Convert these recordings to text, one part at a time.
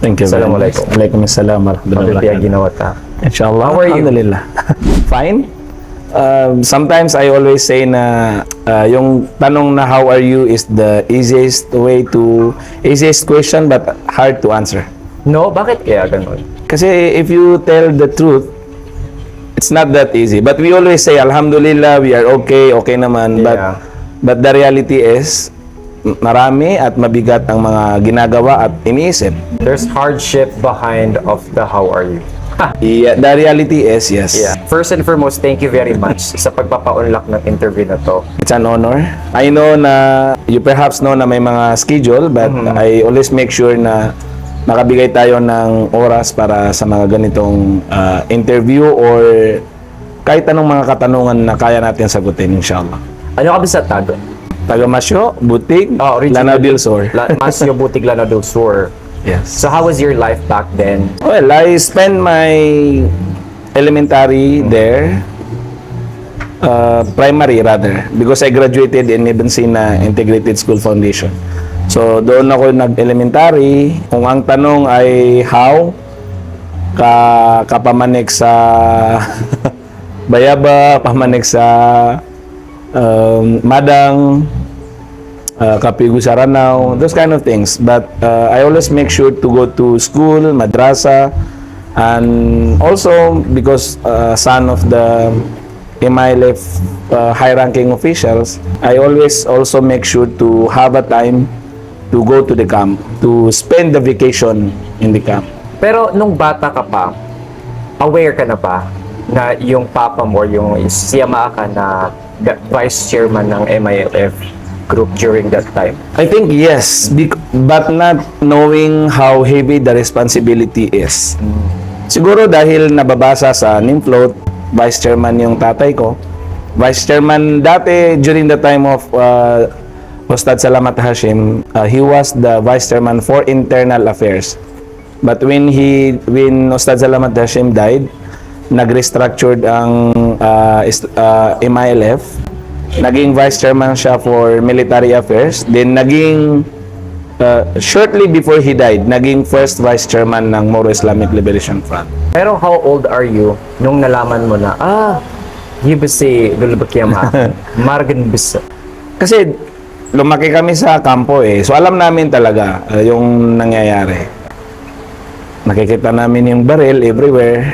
Thank you very much. Assalamualaikum. Waalaikumsalam warahmatullahi Mabibiya wabarakatuh. ginawa ta. Inshallah. How are you? Alhamdulillah. Fine. Sometimes I always say na yung tanong na how are you is the easiest question but hard to answer. No, bakit kaya ganun? Kasi if you tell the truth, it's not that easy. But we always say, Alhamdulillah, we are okay naman. Yeah. But the reality is, marami at mabigat ang mga ginagawa at iniisip. There's hardship behind of the how are you. Yeah, the reality is, yes. Yeah. First and foremost, thank you very much sa pagpapaunlak ng interview na to. It's an honor. I know na, you perhaps know na may mga schedule, but I always make sure na makabigay tayo ng oras para sa mga ganitong interview or kahit anong mga katanungan na kaya natin sagutin, inshallah. Ano ka ba sa tago? Taga-Masyo, Butig, Original. Lanao del Sur. Masyo Butig Lanao del Sur. Yes. So how was your life back then? Well, I spent my elementary there, primary rather, because I graduated in Ibn Sina Integrated School Foundation. So, doon ako nag-elementary. Kung ang tanong ay how, kapamanik sa Bayaba, pamanik sa Madang, Kapigu sa Ranao, those kind of things. But I always make sure to go to school, madrasa, and also because son of the MILF high-ranking officials, I always also make sure to have a time to go to the camp, to spend the vacation in the camp. Pero nung bata ka pa, aware ka na ba na yung papa mo, yung siyama ka na vice chairman ng MILF group during that time? I think yes, but not knowing how heavy the responsibility is. Siguro dahil nababasa sa Nimfloat, vice chairman yung tatay ko. Vice chairman dati during the time of Ustad Salamat Hashim, he was the vice chairman for internal affairs. But when Ustad Salamat Hashim died, nag-restructured ang MILF. Naging vice chairman siya for military affairs. Then naging shortly before he died, naging first vice chairman ng Moro Islamic Liberation Front. Pero how old are you nung nalaman mo na, Hibisi Lulubakiyama, Margan Bisa? Kasi lumaki kami sa kampo eh. So alam namin talaga yung nangyayari. Nakikita namin yung baril everywhere.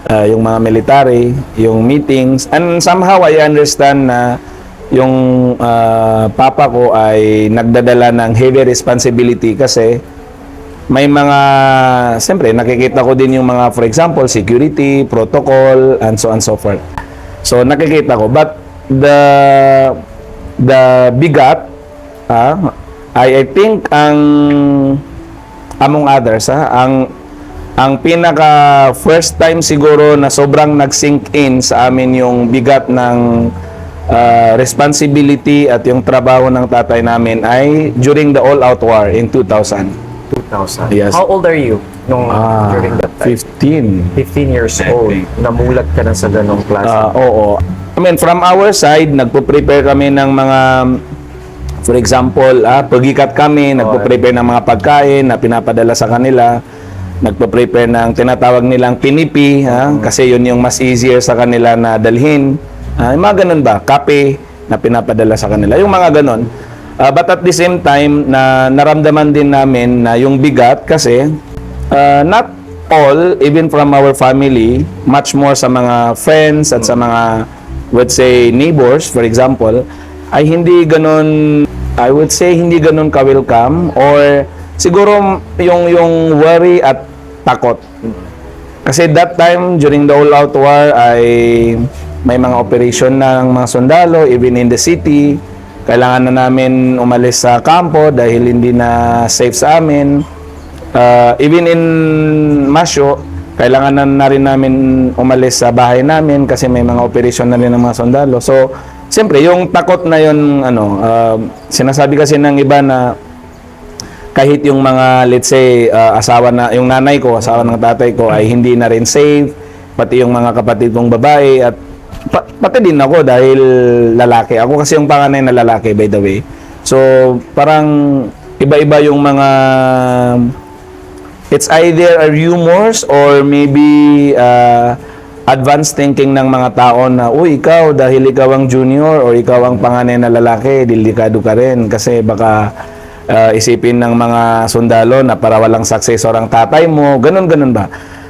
Yung mga military, yung meetings. And somehow I understand na yung papa ko ay nagdadala ng heavy responsibility kasi may mga, siyempre nakikita ko din yung mga, for example, security, protocol, and so on and so forth. So nakikita ko. But the bigat, I think among others, ang pinaka first time siguro na sobrang nag-sink in sa amin yung bigat ng responsibility at yung trabaho ng tatay namin ay during the all-out war in 2000. 2000. Yes. How old are you nung during that time? 15. 15 years old. Namulat ka na sa ganong klase. Oo. I mean, from our side, nagpo-prepare kami ng mga, for example, pagikat kami, nagpo-prepare ng mga pagkain na pinapadala sa kanila. Nagpa-prepare ng tinatawag nilang pinipi, kasi yun yung mas easier sa kanila na dalhin. Yung mga ganun ba? Kape na pinapadala sa kanila. Yung mga ganun. But at the same time, na naramdaman din namin na yung bigat kasi not all, even from our family, much more sa mga friends at sa mga, let's say, neighbors, for example, ay hindi ganun, I would say, hindi ganun ka-welcome or siguro yung worry at takot. Kasi that time, during the all-out war, ay may mga operation ng mga sundalo, even in the city. Kailangan na namin umalis sa kampo dahil hindi na safe sa amin. Even in Masyo, kailangan na rin namin umalis sa bahay namin kasi may mga operation na rin ng mga sundalo. So, siyempre, yung takot na yun, sinasabi kasi ng iba na kahit yung mga, let's say, asawa na, yung nanay ko, asawa ng tatay ko ay hindi na rin safe, pati yung mga kapatid kong babae at pati din ako dahil lalaki. Ako kasi yung panganay na lalaki, by the way. So, parang iba-iba yung mga it's either a rumors or maybe advanced thinking ng mga tao na, uy, ikaw, dahil ikaw ang junior or ikaw ang panganay na lalaki, delikado ka rin kasi baka isipin ng mga sundalo na para walang successor ang tatay mo, ganun-ganun ba?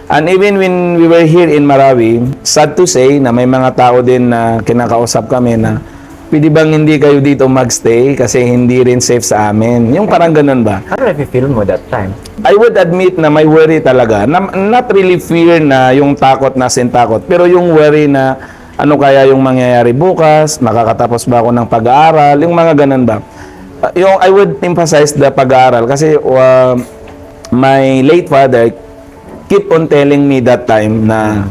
And even when we were here in Marawi, sad to say na may mga tao din na kinakausap kami na pwede bang hindi kayo dito magstay kasi hindi rin safe sa amin. Yung parang ganun ba? Ano na-feel mo that time? I would admit na may worry talaga. Not really fear na yung takot na takot, pero yung worry na ano kaya yung mangyayari bukas, makakatapos ba ako ng pag-aaral, yung mga ganun ba. Yung I would emphasize the pag-aaral kasi my late father keep on telling me that time na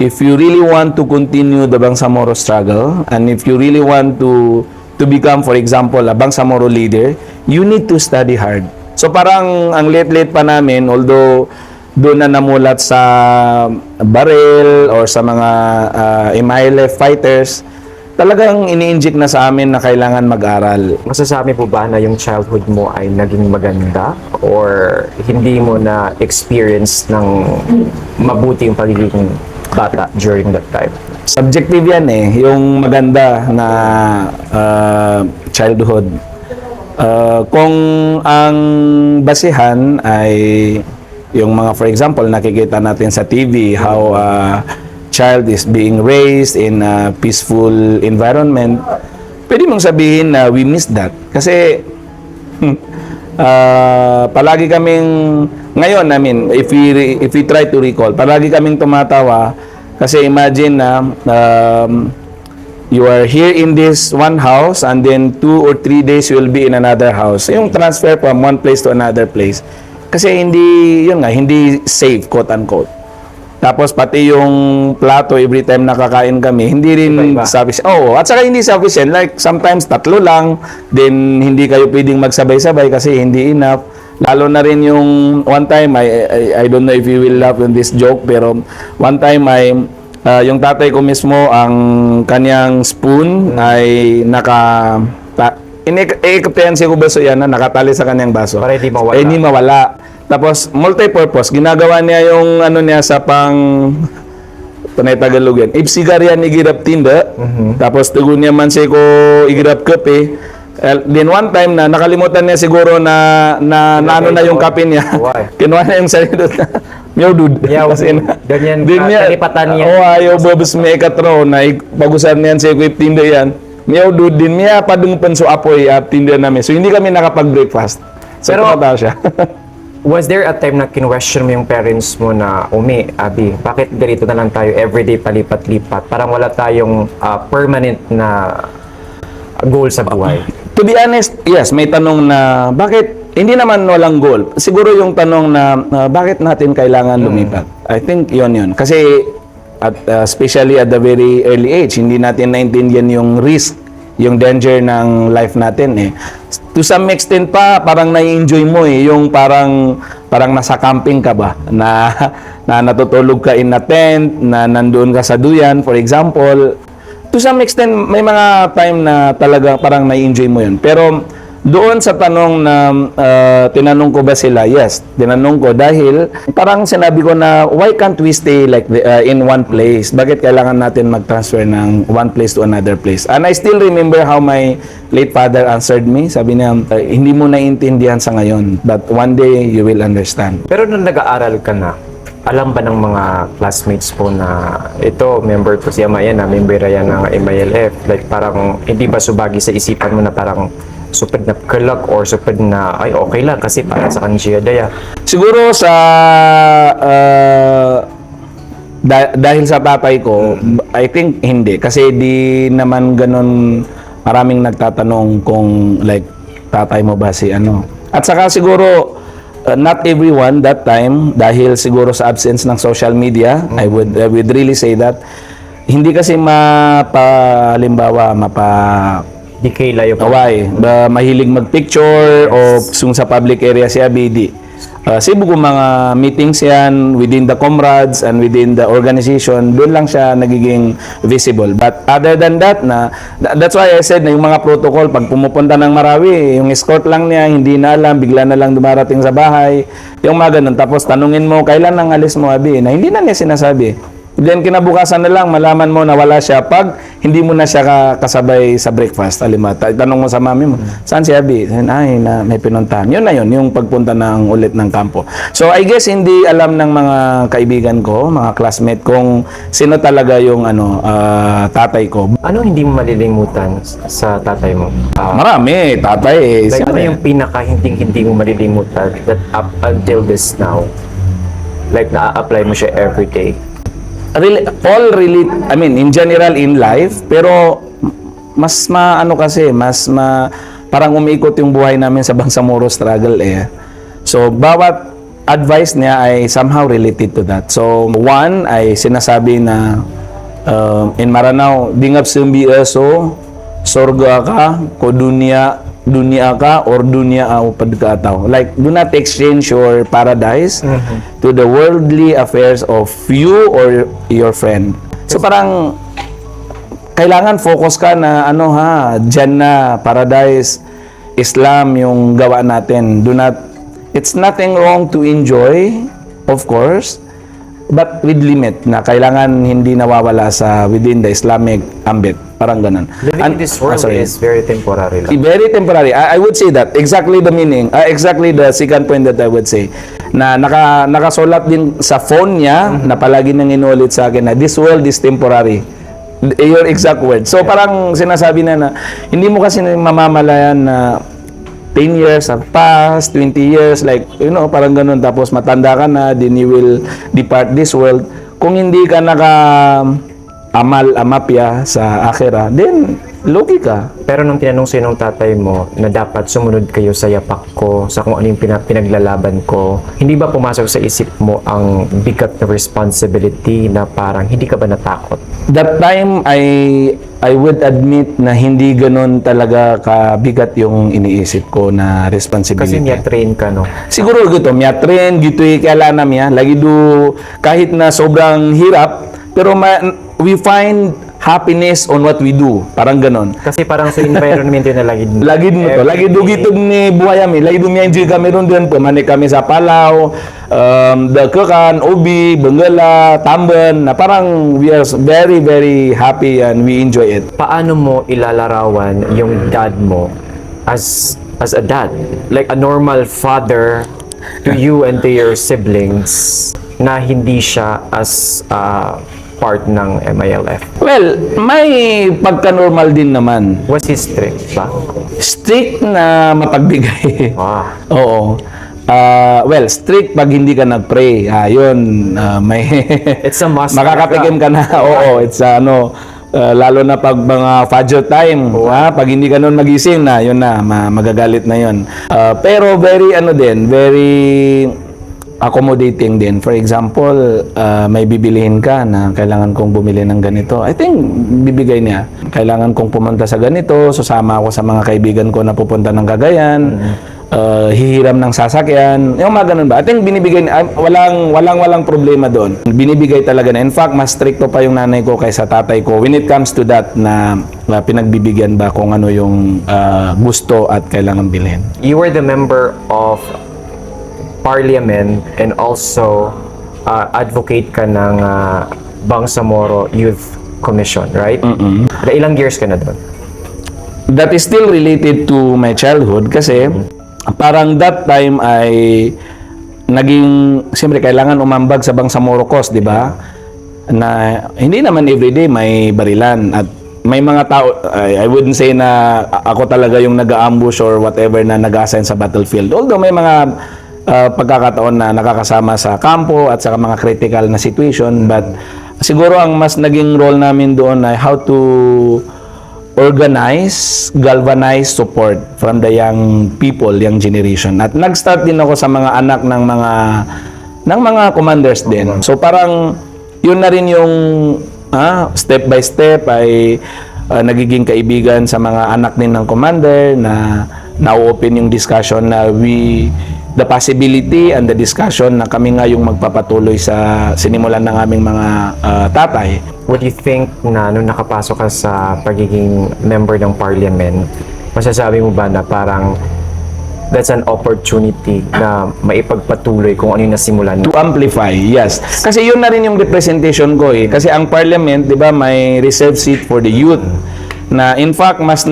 if you really want to continue the Bangsamoro struggle and if you really want to become, for example, a Bangsamoro leader, you need to study hard. So parang ang late-late pa namin, although doon na namulat sa baril or sa mga MILF fighters, talagang ini-inject na sa amin na kailangan mag-aral. Masasabi po ba na yung childhood mo ay naging maganda or hindi mo na experience ng mabuti yung pagiging bata during that time? Subjective yan eh, yung maganda na childhood. Kung ang basihan ay yung mga, for example, nakikita natin sa TV, how child is being raised in a peaceful environment, pwede mong sabihin na we miss that. Kasi palagi kaming, ngayon, I mean, if we try to recall, palagi kaming tumatawa kasi imagine na you are here in this one house and then 2 or 3 days you will be in another house. Yung transfer from one place to another place. Kasi hindi, yun nga, hindi safe, quote unquote. Tapos pati yung plato every time nakakain kami, hindi rin Iba-iba. sufficient. Oh, at saka hindi sufficient. Like sometimes tatlo lang, then hindi kayo pwedeng magsabay-sabay kasi hindi enough. Lalo na rin yung one time, I don't know if you will laugh on this joke, pero one time yung tatay ko mismo, ang kanyang spoon ay iikaptayan siya ko baso yan na nakatali sa kanyang baso. Para hindi mawala. Hindi mawala. Tapos, multi-purpose. Ginagawa niya yung ano niya sa panay Tagalog yan. Ibsigar yan, igirap tinda. Tapos, tugon niya man siya ko igirap kape. Then one time na nakalimutan niya siguro na ano na yung kape niya. Why? Kinuha na yung sarili na meow dude. Meow Kasi dude. Ganyan kalipatan niya. Oo, ayaw bobos may katro na pagusan niyan sa equip tinda yan. Meow dude din niya padungpan so apoy at tinda namin. So hindi kami nakapag-breakfast. So Pero- tumatawa siya. Was there a time na kinwestiyon mo yung parents mo na, Umi, Abi, bakit ganito na lang tayo everyday palipat-lipat? Parang wala tayong permanent na goal sa buhay. To be honest, yes, may tanong na bakit hindi naman walang goal. Siguro yung tanong na bakit natin kailangan lumipat. I think yun. Kasi especially at the very early age, hindi natin naintindihan yung risk, yung danger ng life natin eh. To some extent pa, parang nai-enjoy mo eh, yung parang nasa camping ka ba, na natutulog ka in a tent, na nandoon ka sa duyan, for example. To some extent, may mga time na talaga parang nai-enjoy mo yun. Pero doon sa tanong na tinanong ko ba sila, yes, tinanong ko dahil parang sinabi ko na why can't we stay like in one place? Bakit kailangan natin mag-transfer ng one place to another place? And I still remember how my late father answered me. Sabi niya, hindi mo naiintindihan sa ngayon, but one day you will understand. Pero nung nag-aaral ka na, alam ba ng mga classmates po na ito, member to si Amaya na member yan ng MILF? Like parang hindi ba subagi sa isipan mo na parang supad na kalak or supad na ay okay lang kasi para sa kanjiya daya? Siguro sa dahil sa tatay ko, I think hindi kasi di naman ganun maraming nagtatanong kung like tatay mo ba si ano. At saka siguro not everyone that time dahil siguro sa absence ng social media, I would really say that hindi kasi halimbawa Di kayo layo pa. mahilig magpicture o sung sa public area si Abidi. Cebu kung mga meetings yan within the comrades and within the organization, doon lang siya nagiging visible. But other than that, that's why I said na yung mga protocol, pag pumupunta ng Marawi, yung escort lang niya, hindi na alam, bigla na lang dumarating sa bahay, yung mga ganun. Tapos tanungin mo, kailan nang alis mo, abi? Na hindi na niya sinasabi. Then kinabukasan na lang, malaman mo na wala siya pag hindi mo na siya kasabay sa breakfast. Alimata, tanong mo sa mami mo, saan si Abi? Ay, may pinuntahan. Yun na yun, yung pagpunta ng ulit ng kampo. So I guess hindi alam ng mga kaibigan ko, mga classmate, kung sino talaga yung tatay ko. Ano hindi mo malilimutan sa tatay mo? Marami, tatay eh. Like, ano Siyempre. yung pinaka-hindi mo malilimutan that up until this now, like na-apply mo siya every day? All relate, I mean, in general in life, pero mas parang umiikot yung buhay namin sa Bangsamoro struggle eh. So, bawat advice niya ay somehow related to that. So, one ay sinasabi na in Maranao, dingap sumbi eso, sorga ka, ko dunia ka, or dunia ang pagkataw. Like, do not exchange your paradise to the worldly affairs of you or your friend. So, parang, kailangan focus ka na, dyan na, paradise, Islam yung gawa natin. It's nothing wrong to enjoy, of course, but with limit na kailangan hindi nawawala within the Islamic ambit. Parang ganun. Living in this world is very temporary lang. Very temporary. I would say that. Exactly the meaning. Exactly the second point that I would say. Na nakasulat din sa phone niya, na palagi nang inulit sa akin na this world is temporary. Your exact word. So parang sinasabi na hindi mo kasi mamamalayan na 10 years have passed, 20 years, like, parang ganun. Tapos matanda ka na, then you will depart this world. Kung hindi ka amapya sa akhira, then lugi ka. Pero nung tinanong sa'yo ng tatay mo na dapat sumunod kayo sa yapak ko, sa kung ano yung pinaglalaban ko, hindi ba pumasok sa isip mo ang bigat na responsibility na parang hindi ka ba natakot? That time, I would admit na hindi ganun talaga kabigat yung iniisip ko na responsibility. Kasi niya-train ka, no? Siguro gito, train gito kailangan niya. Lagi kahit na sobrang hirap, pero we find happiness on what we do. Parang ganon. Kasi parang sa environment yun na Lagi mo to. Lagi gito ni buhay kami. Lagi do enjoy kami ron din. Pumani kami sa Palaw, Dakukan, Obi, Benguela, Tamban, na parang we are very, very happy and we enjoy it. Paano mo ilalarawan yung dad mo as a dad? Like a normal father to you and to your siblings na hindi siya as part ng MILF. Well, may pagka-normal din naman. Was he strict ba? Strict na mapagbigay. Ah. Oo. Well, strict pag hindi ka nag-pray. Yun, may It's a must. makakatikim ka na. Oo, it's lalo na pag mga Fajr time, pag hindi ka nun magising na, yun na, magagalit na yun. Pero very very accommodating din. For example, may bibilihin ka na kailangan kong bumili ng ganito. I think bibigay niya. Kailangan kong pumunta sa ganito, susama ako sa mga kaibigan ko na pupunta ng Cagayan. Hihiram ng sasakyan. Yung mga ganun ba? I think binibigay niya. Walang problema doon. Binibigay talaga na. In fact, mas stricto pa yung nanay ko kaysa tatay ko when it comes to that na pinagbibigyan ba kung ano yung gusto at kailangan bilhin. You were the member of Parliament and also advocate ka ng Bangsamoro Youth Commission, right? Ilang years ka na doon? That is still related to my childhood kasi parang that time ay siyempre kailangan umambag sa Bangsamoro Coast, di ba? Na hindi naman everyday may barilan at may mga tao, I wouldn't say na ako talaga yung nag-ambush or whatever na nag-assign sa battlefield. Although may mga pagkakataon na nakakasama sa kampo at sa mga critical na situation, but siguro ang mas naging role namin doon ay how to organize, galvanize support from the young people, young generation. At nag-start din ako sa mga anak ng mga commanders din. So parang yun na rin yung step by step ay nagiging kaibigan sa mga anak din ng commander na now open yung discussion na the possibility and the discussion na kami nga yung magpapatuloy sa sinimulan ng aming mga tatay. What do you think na nung nakapasok ka sa pagiging member ng parliament, masasabi mo ba na parang that's an opportunity na maipagpatuloy kung ano yung nasimulan To amplify, yes. Kasi yun na rin yung representation ko eh. Kasi ang parliament, di ba, may reserved seat for the youth. Na in fact, mas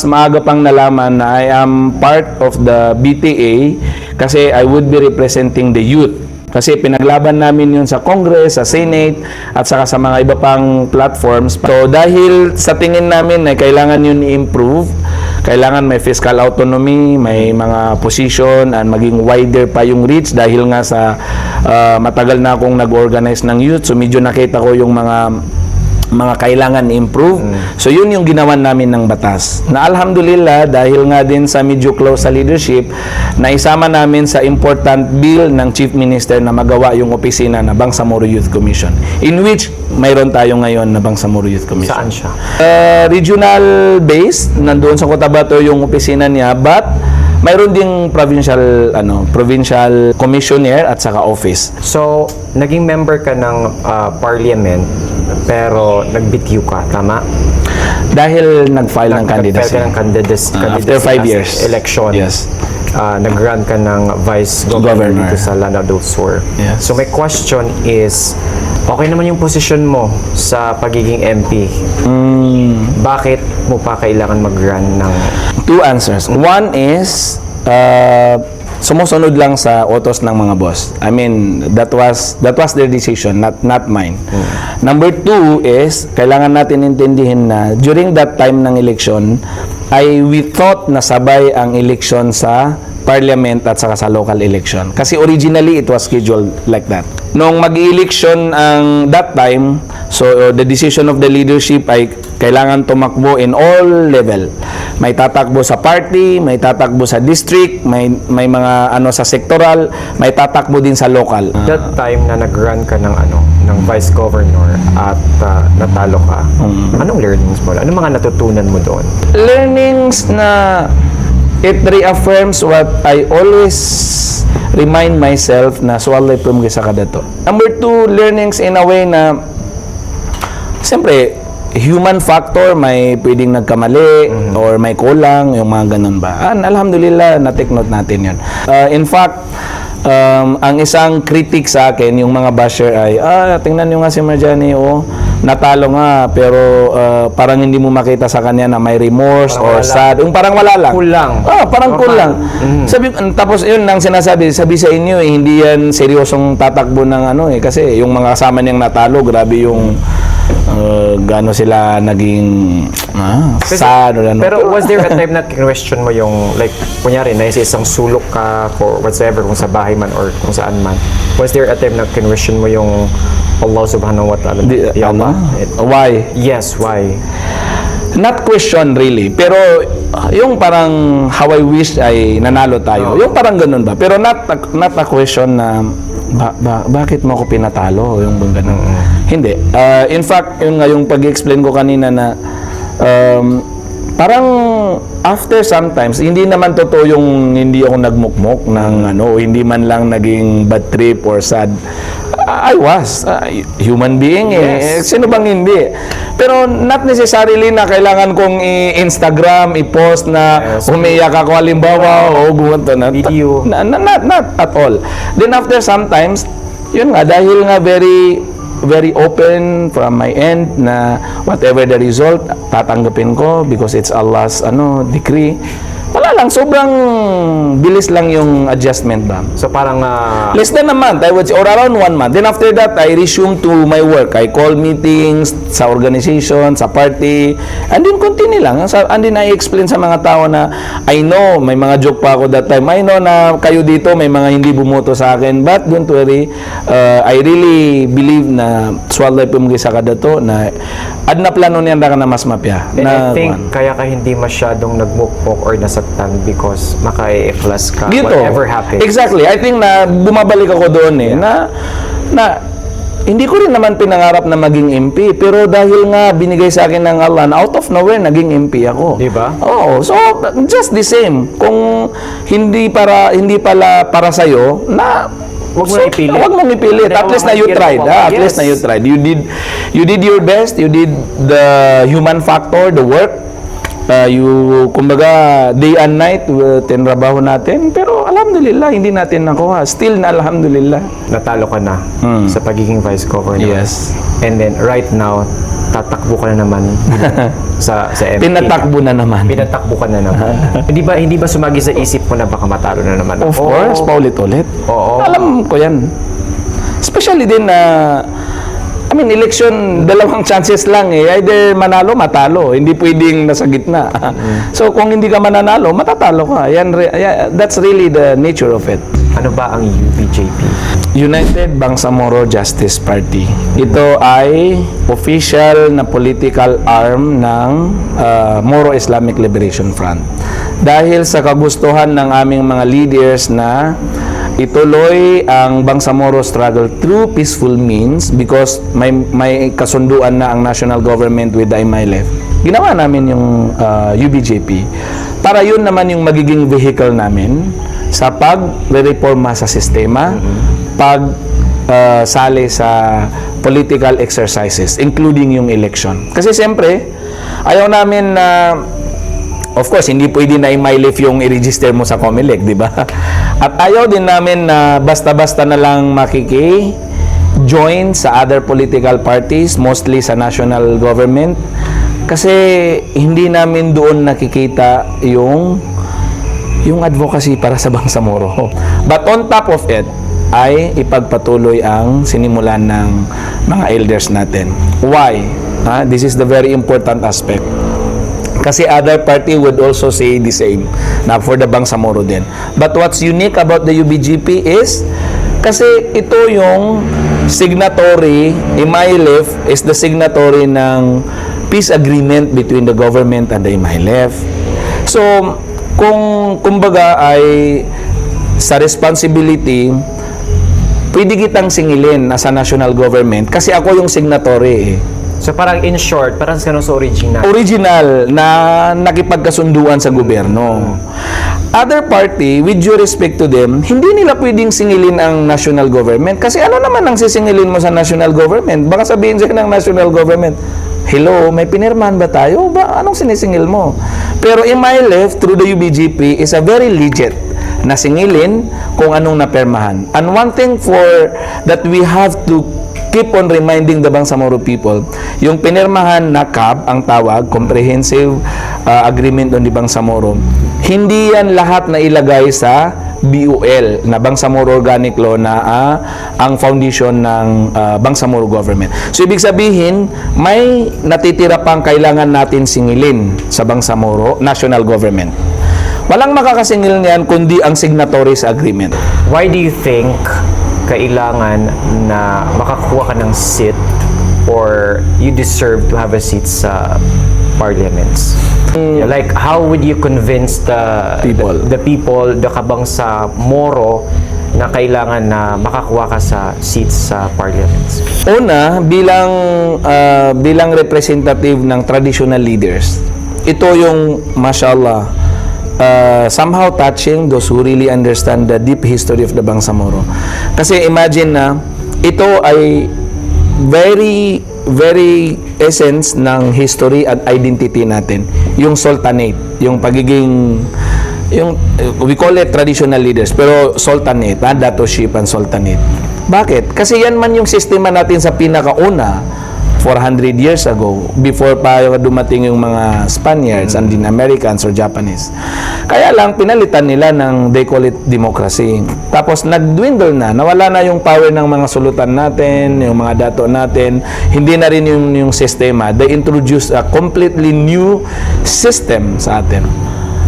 maaga pang nalaman na I am part of the BTA kasi I would be representing the youth. Kasi pinaglaban namin yun sa Congress, sa Senate, at saka sa mga iba pang platforms. So dahil sa tingin namin na kailangan yun i-improve, kailangan may fiscal autonomy, may mga position, and maging wider pa yung reach dahil nga sa matagal na akong nag-organize ng youth. So medyo nakita ko yung mga kailangan improve. So yun yung ginawan namin ng batas. Na alhamdulillah dahil nga din sa medyo close sa leadership, na isama namin sa important bill ng Chief Minister na magawa yung opisina na Bangsamoro Youth Commission. In which mayroon tayo ngayon na Bangsamoro Youth Commission. Saan siya? Regional based, nandoon sa Cotabato yung opisina niya, but mayroon ding provincial commissioner at saka office. So, naging member ka ng parliament pero nagbitiw ka, tama? Dahil nag-file ng candidacy. Nag-file ka ng candidacy After 5 years. Election. Yes. Nag-run ka ng vice governor dito sa Lanao del Sur. Yes. So, my question is, okay naman yung posisyon mo sa pagiging MP. Bakit mo pa kailangan mag-run ng... Two answers. One is, sumusunod lang sa utos ng mga boss. I mean, that was their decision, not mine. Number two is, kailangan natin intindihin na during that time ng election, we thought na sabay ang election sa parliament at saka sa local election. Kasi originally, it was scheduled like that. Nung mag-election ang that time, so the decision of the leadership ay kailangan tumakbo in all level. May tatakbo sa party, may tatakbo sa district, may mga sa sectoral, may tatakbo din sa local. That time na nag-run ka ng ng vice governor at natalo ka, anong learnings mo? Anong mga natutunan mo doon? Learnings na it reaffirms what I always remind myself na swalay pumgi sa kadato. Number two, learnings in a way na siyempre, human factor, may pwedeng nagkamali or may kulang, yung mga ganun ba. Alhamdulillah, na-take note natin yun. In fact, ang isang critic sa akin, yung mga basher ay, tingnan nyo nga si Marjani, natalo nga, pero parang hindi mo makita sa kanya na may remorse parang or sad. Yung parang wala lang. Kulang. Parang kulang. Tapos yun ang sinasabi, sabi sa inyo, hindi yan seryosong tatakbo ng kasi yung mga kasama niyang natalo, grabe yung gaano sila naging sad or ano. Pero was there a time na question mo yung, like, kunyari, nasa isang sulok ka for whatsoever, kung sa bahay man or kung saan man, was there a time na question mo yung Allah subhanahu wa ta'ala? Why? Yes, why? Not question really, pero yung parang how I wish ay nanalo tayo. Yung parang ganun ba? Pero not a question na bakit mo ako pinatalo? Yung bang ganun. Hindi. In fact, yung pag-explain ko kanina na parang after sometimes, hindi naman totoo yung hindi ako nagmukmok ng hindi man lang naging bad trip or sad. I was human being Yes. Sino bang hindi? Pero not necessarily na kailangan kong i-Instagram, i-post na Yes. umiyak ako halimbawa o gumanto na. Video. Not at all. Then after sometimes, yun nga, dahil nga very open from my end na whatever the result, tatanggapin ko because it's Allah's decree. Wala lang, sobrang bilis lang yung adjustment ba. So parang Less than a month, I would say, or around 1 month. Then after that, I resumed to my work. I call meetings sa organization, sa party, and then continue lang. And then I explain sa mga tao na, I know, may mga joke pa ako that time. I know na kayo dito, may mga hindi bumoto sa akin, but don't worry, I really believe na swalay pumgi sa kadato, na adna plano niyan ka na mas mapya. and I think kaya ka hindi masyadong nagmukpok or nasaktan because maka-i-ikhlas ka dito, whatever happens. exactly. I think na bumabalik ako doon na hindi ko rin naman pinangarap na maging MP, pero dahil nga binigay sa akin ng Allah, out of nowhere, naging MP ako. Di ba? Oo. So, just the same. Kung hindi pala para sa'yo, na Huwag mo ipilit. Huwag mong ipilit. Hindi At ako least na you mahirap tried. ako. At Yes. least na you tried. You did your best. You did the human factor, the work. Kumbaga, day and night, tinrabaho natin. Pero alhamdulillah, hindi natin nakuha. Still na alhamdulillah. Natalo ka na sa pagiging vice governor. Yes. And then right now, tatakbo ka na naman sa MP. Pinatakbo na naman. Pinatakbo ka na naman. hindi ba sumagi sa isip mo na baka matalo na naman? Of course, paulit-ulit. Oo. Alam ko yan. Especially din na, election, dalawang chances lang eh. Either manalo, matalo. Hindi pwedeng nasa gitna. So, kung hindi ka mananalo, matatalo ka. That's really the nature of it. Ano ba ang UBJP? United Bangsamoro Justice Party. Ito ay official na political arm ng Moro Islamic Liberation Front. Dahil sa kagustuhan ng aming mga leaders na ituloy ang Bangsamoro struggle through peaceful means because may kasunduan na ang national government with the MILF. Ginawa namin yung UBJP para yun naman yung magiging vehicle namin sa pag-reforma sa sistema, sali sa political exercises, including yung election. Kasi siyempre, ayaw namin na of course, hindi pwede na i-MILF yung i-register mo sa COMELEC, di ba? At ayaw din namin na basta-basta na lang join sa other political parties, mostly sa national government. Kasi hindi namin doon nakikita yung advocacy para sa Bangsamoro. But on top of it, ay ipagpatuloy ang sinimulan ng mga elders natin. Why? This is the very important aspect. Kasi other party would also say the same na for the Bangsamoro din. But what's unique about the UBGP is kasi ito yung signatory, MILF is the signatory ng peace agreement between the government and the MILF. So, kumbaga ay sa responsibility, pwede kitang singilin sa national government kasi ako yung signatory eh. So parang in short, parang sa original. Original na nakipagkasunduan sa gobyerno. Other party, with due respect to them, hindi nila pwedeng singilin ang national government. Kasi ano naman ang sisingilin mo sa national government? Baka sabihin siya ng national government, hello, may pinirmahan ba tayo? Anong sinisingil mo? Pero MILF, through the UBGP, is a very legit na singilin kung anong napirmahan. And one thing that we have to keep on reminding the Bangsamoro people, yung pinirmahan na CAB, ang tawag, Comprehensive Agreement on the Bangsamoro, hindi yan lahat na ilagay sa BOL, na Bangsamoro Organic Law na ang foundation ng Bangsamoro government. So, ibig sabihin, may natitira pang kailangan natin singilin sa Bangsamoro national government. Walang makakasingil niyan kundi ang signatory sa agreement. Why do you think kailangan na makakuha ka ng seat or you deserve to have a seat sa parliaments? Like, how would you convince the people, the Kabangsamoro na kailangan na makakuha ka sa seats sa parliaments? Una, bilang representative ng traditional leaders, ito yung, mashallah, somehow touching those who really understand the deep history of the Bangsamoro. Kasi imagine na ito ay very, very essence ng history at identity natin. Yung sultanate, yung pagiging, we call it traditional leaders, pero sultanate, datoship and sultanate. Bakit? Kasi yan man yung sistema natin sa pinakauna, 400 years ago, before pa dumating yung mga Spaniards and the Americans or Japanese. Kaya lang, pinalitan nila ng, they call it democracy. Tapos, nag-dwindle na. Nawala na yung power ng mga sulutan natin, yung mga dato natin. Hindi na rin yung sistema. They introduced a completely new system sa atin.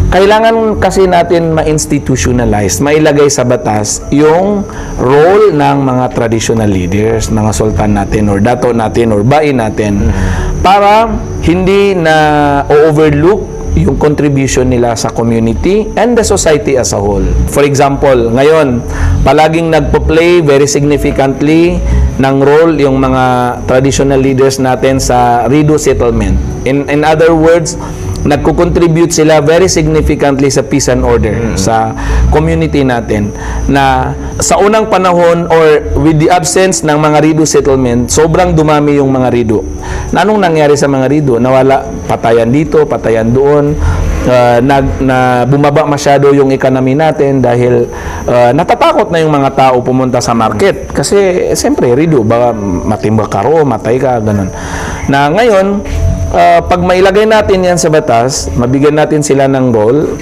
Kailangan kasi natin ma-institutionalize, mailagay sa batas yung role ng mga traditional leaders, mga sultan natin or dato natin or bain natin para hindi na overlook yung contribution nila sa community and the society as a whole. For example, ngayon, palaging nagpo-play very significantly ng role yung mga traditional leaders natin sa Rido settlement. In other words, nagko-contribute sila very significantly sa peace and order sa community natin, na sa unang panahon or with the absence ng mga Rido settlement, sobrang dumami yung mga Rido. Na anong nangyari sa mga Rido? Nawala, patayan dito, patayan doon, na bumaba masyado yung economy natin dahil natatakot na yung mga tao pumunta sa market kasi siyempre Rido, baka matimba ka ro, matay ka, ganun. Na ngayon, pag mailagay natin yan sa batas, mabigyan natin sila ng role,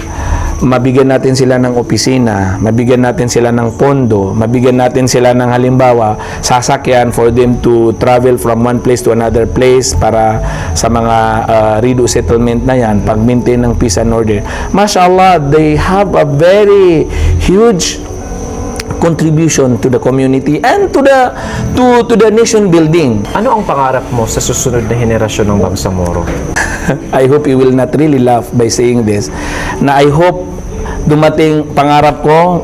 mabigyan natin sila ng opisina, mabigyan natin sila ng pondo, mabigyan natin sila ng halimbawa, sasakyan for them to travel from one place to another place para sa mga Rido settlement na yan, pag-maintain ng peace and order. Mashallah, they have a very huge contribution to the community and to the nation building. Ano ang pangarap mo sa susunod na henerasyon ng Bangsamoro? I hope you will not really laugh by saying this, na I hope dumating pangarap ko,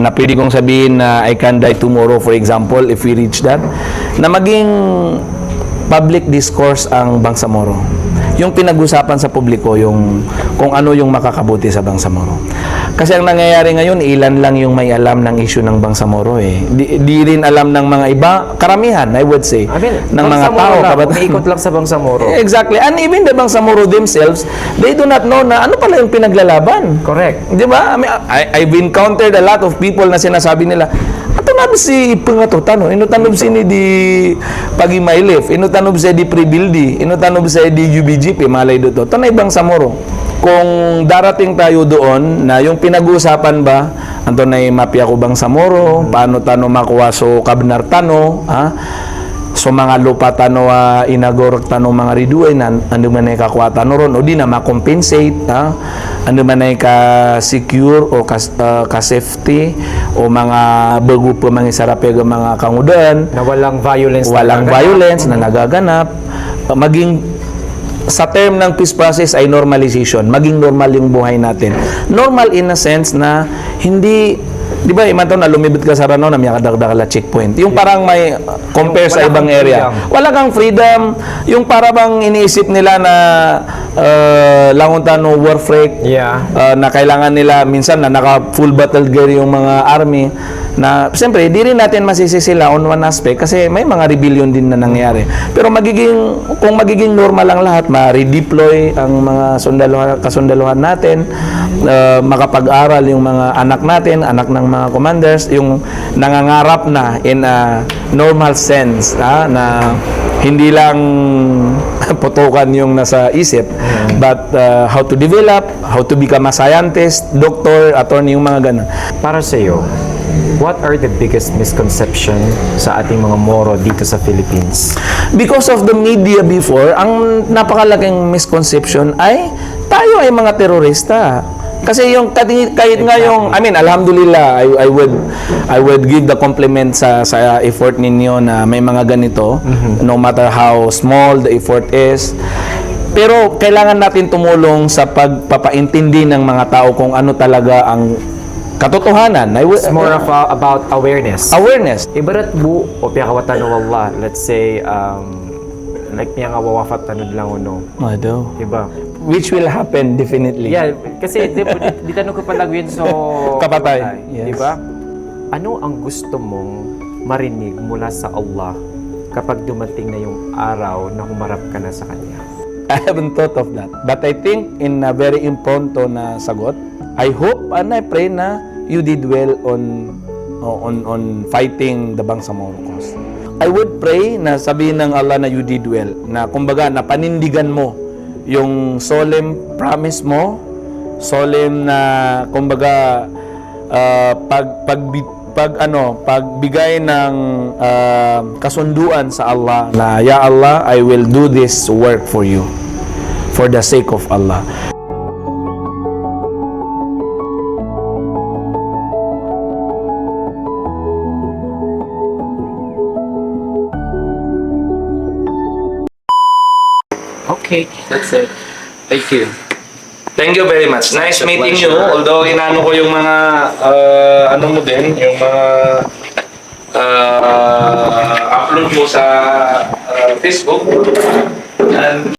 na pwede kong sabihin na I can die tomorrow, for example, if we reach that, na maging public discourse ang Bangsamoro. Yung pinag-usapan sa publiko, yung kung ano yung makakabuti sa Bangsamoro. Kasi ang nangyayari ngayon, ilan lang yung may alam ng issue ng Bangsamoro eh. Di rin alam ng mga iba, karamihan, I would say, ng mga tao. Umiikot lang sa Bangsamoro. Exactly. And even the Bangsamoro themselves, they do not know na ano pala yung pinaglalaban. Correct. Di ba? I mean, I've encountered a lot of people na sinasabi nila, ato si pangato tano, inutanob si ni di pagimailif, inutanob si di prebildi, inutanob si di UBGP, malay do to. Ito na ibang Samoro. Kung darating tayo doon na yung pinag-uusapan ba, anto na mapya ko bang Samoro, paano tano makuha so kabnar tano, ha? So mga lupa tano inagor tano mga riduay na ano man ay kakuha tano ron o di na ma-compensate, ha? Ano man ay ka-secure o ka-safety o mga bago pa mga sarapeg mga kangudan Na walang violence na nagaganap, maging sa term ng peace process ay normalization, maging normal yung buhay natin. Normal in a sense na hindi, di ba, iman na lumibit ka sa rano na may kadagdag la checkpoint. Yung parang may compare sa ibang area. Wala kang freedom. Yung para bang iniisip nila na languntan no war freak, na kailangan nila minsan na naka full battle gear yung mga army, na siyempre di rin natin masisi sila on one aspect kasi may mga rebellion din na nangyari. Pero kung magiging normal lang lahat, ma-redeploy ang mga kasundaluhan natin, makapag-aral yung mga anak natin, anak ng mga commanders, yung nangangarap na in a normal sense, na hindi lang putukan yung nasa isip, but how to develop, how to become a scientist, doctor, attorney, yung mga ganun. Para sa iyo, what are the biggest misconception sa ating mga Moro dito sa Philippines? Because of the media before, ang napakalaking misconception ay tayo ay mga terorista. Kasi yung kahit nga yung, I mean, alhamdulillah, I would give the compliment sa effort ninyo na may mga ganito, no matter how small the effort is. Pero kailangan natin tumulong sa pagpapaintindi ng mga tao kung ano talaga ang katotohanan. It's more of about awareness. Awareness. Ibarat bu o piya kawatan ng Allah, let's say like niya nga wawafat tanod lang uno. Ado. Diba? Which will happen definitely. Yeah, kasi di tanong ko palag yun so kapatay. Yes. Diba? Ano ang gusto mong marinig mula sa Allah kapag dumating na yung araw na humarap ka na sa Kanya? I haven't thought of that. But I think in a very impromptu na sagot, I hope and I pray na you did well on fighting the Bangsamoro cause. I would pray na sabihin ng Allah na you did well, na kumbaga na panindigan mo yung solemn promise mo, solemn na kumbaga pagbigay ng kasunduan sa Allah na ya Allah, I will do this work for you for the sake of Allah. Okay, that's it. Thank you. Thank you very much. Nice It's a meeting you. pleasure. Although inano ko yung mga ano mo din, yung mga upload mo sa Facebook. And